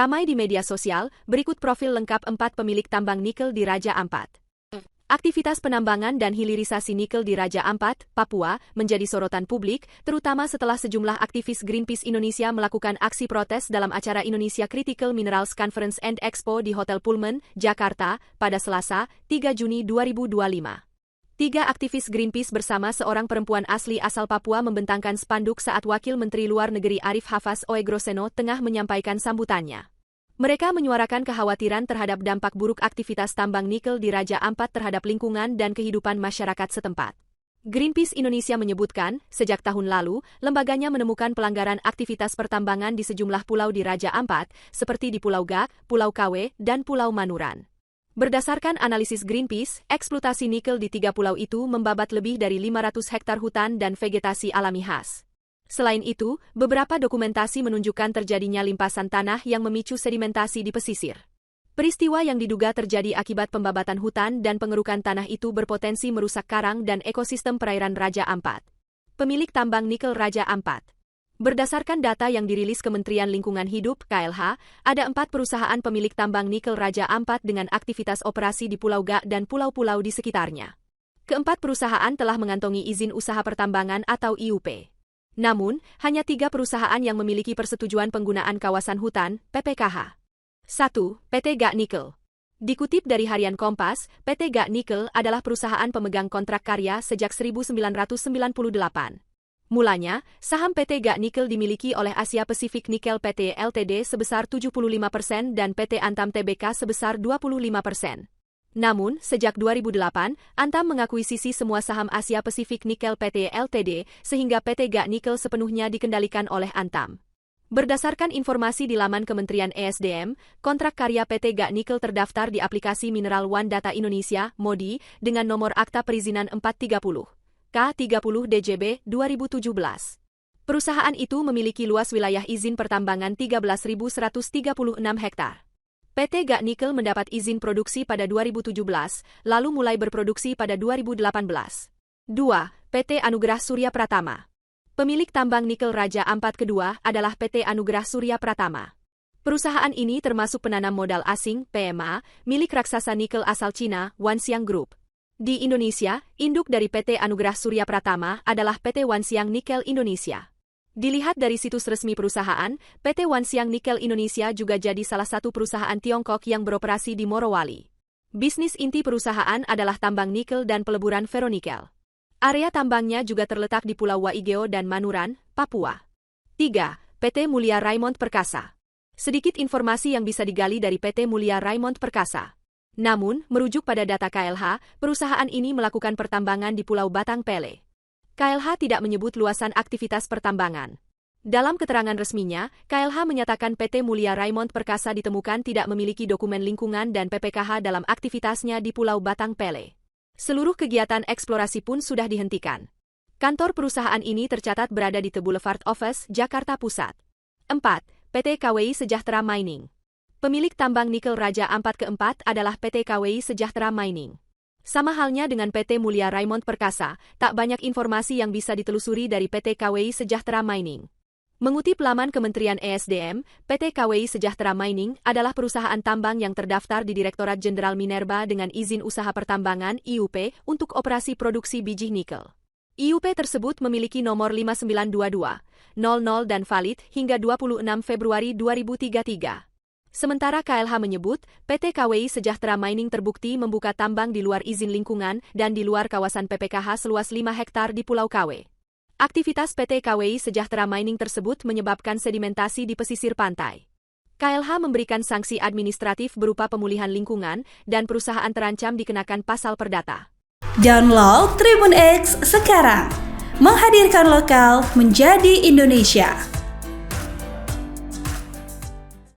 Ramai di media sosial, berikut profil lengkap 4 pemilik tambang nikel di Raja Ampat. Aktivitas penambangan dan hilirisasi nikel di Raja Ampat, Papua, menjadi sorotan publik, terutama setelah sejumlah aktivis Greenpeace Indonesia melakukan aksi protes dalam acara Indonesia Critical Minerals Conference and Expo di Hotel Pullman, Jakarta, pada Selasa, 3 Juni 2025. 3 aktivis Greenpeace bersama seorang perempuan asli asal Papua membentangkan spanduk saat Wakil Menteri Luar Negeri Arif Hafaz Oegroseno tengah menyampaikan sambutannya. Mereka menyuarakan kekhawatiran terhadap dampak buruk aktivitas tambang nikel di Raja Ampat terhadap lingkungan dan kehidupan masyarakat setempat. Greenpeace Indonesia menyebutkan, sejak tahun lalu, lembaganya menemukan pelanggaran aktivitas pertambangan di sejumlah pulau di Raja Ampat, seperti di Pulau Gak, Pulau Kawe, dan Pulau Manuran. Berdasarkan analisis Greenpeace, eksploitasi nikel di 3 pulau itu membabat lebih dari 500 hektar hutan dan vegetasi alami khas. Selain itu, beberapa dokumentasi menunjukkan terjadinya limpasan tanah yang memicu sedimentasi di pesisir. Peristiwa yang diduga terjadi akibat pembabatan hutan dan pengerukan tanah itu berpotensi merusak karang dan ekosistem perairan Raja Ampat. Pemilik tambang nikel Raja Ampat. Berdasarkan data yang dirilis Kementerian Lingkungan Hidup (KLH), ada 4 perusahaan pemilik tambang nikel Raja Ampat dengan aktivitas operasi di Pulau Gak dan pulau-pulau di sekitarnya. Keempat perusahaan telah mengantongi izin usaha pertambangan atau IUP. Namun, hanya 3 perusahaan yang memiliki persetujuan penggunaan kawasan hutan, PPKH. 1. PT Gak Nikel. Dikutip dari Harian Kompas, PT Gak Nikel adalah perusahaan pemegang kontrak karya sejak 1998. Mulanya, saham PT Gak Nikel dimiliki oleh Asia Pacific Nickel PT Ltd sebesar 75% dan PT Antam Tbk sebesar 25%. Namun, sejak 2008, Antam mengakuisisi semua saham Asia Pacific Nickel PT Ltd, sehingga PT Gak Nikel sepenuhnya dikendalikan oleh Antam. Berdasarkan informasi di laman Kementerian ESDM, kontrak karya PT Gak Nikel terdaftar di aplikasi Mineral One Data Indonesia, MODI, dengan nomor Akta Perizinan 430, K30 DJB 2017. Perusahaan itu memiliki luas wilayah izin pertambangan 13.136 hektar. PT Gak Nikel mendapat izin produksi pada 2017, lalu mulai berproduksi pada 2018. 2. PT Anugerah Surya Pratama. Pemilik tambang nikel Raja Ampat kedua adalah PT Anugerah Surya Pratama. Perusahaan ini termasuk penanam modal asing, PMA, milik raksasa nikel asal Cina, Wanxiang Group. Di Indonesia, induk dari PT Anugerah Surya Pratama adalah PT Wanxiang Nickel Indonesia. Dilihat dari situs resmi perusahaan, PT Wanxiang Nickel Indonesia juga jadi salah satu perusahaan Tiongkok yang beroperasi di Morowali. Bisnis inti perusahaan adalah tambang nikel dan peleburan ferronikel. Area tambangnya juga terletak di Pulau Waigeo dan Manuran, Papua. 3. PT Mulia Raymond Perkasa. Sedikit informasi yang bisa digali dari PT Mulia Raymond Perkasa. Namun, merujuk pada data KLH, perusahaan ini melakukan pertambangan di Pulau Batang Pele. KLH tidak menyebut luasan aktivitas pertambangan. Dalam keterangan resminya, KLH menyatakan PT Mulia Raymond Perkasa ditemukan tidak memiliki dokumen lingkungan dan PPKH dalam aktivitasnya di Pulau Batang Pele. Seluruh kegiatan eksplorasi pun sudah dihentikan. Kantor perusahaan ini tercatat berada di The Boulevard Office, Jakarta Pusat. 4. PT KWI Sejahtera Mining. Pemilik tambang nikel Raja Ampat keempat adalah PT KWI Sejahtera Mining. Sama halnya dengan PT Mulia Raymond Perkasa, tak banyak informasi yang bisa ditelusuri dari PT KWI Sejahtera Mining. Mengutip laman Kementerian ESDM, PT KWI Sejahtera Mining adalah perusahaan tambang yang terdaftar di Direktorat Jenderal Minerba dengan izin usaha pertambangan IUP untuk operasi produksi biji nikel. IUP tersebut memiliki nomor 5922-00 dan valid hingga 26 Februari 2033. Sementara KLH menyebut, PT KWI Sejahtera Mining terbukti membuka tambang di luar izin lingkungan dan di luar kawasan PPKH seluas 5 hektar di Pulau Kawe. Aktivitas PT KWI Sejahtera Mining tersebut menyebabkan sedimentasi di pesisir pantai. KLH memberikan sanksi administratif berupa pemulihan lingkungan dan perusahaan terancam dikenakan pasal perdata. Download Tribun X sekarang, menghadirkan lokal menjadi Indonesia.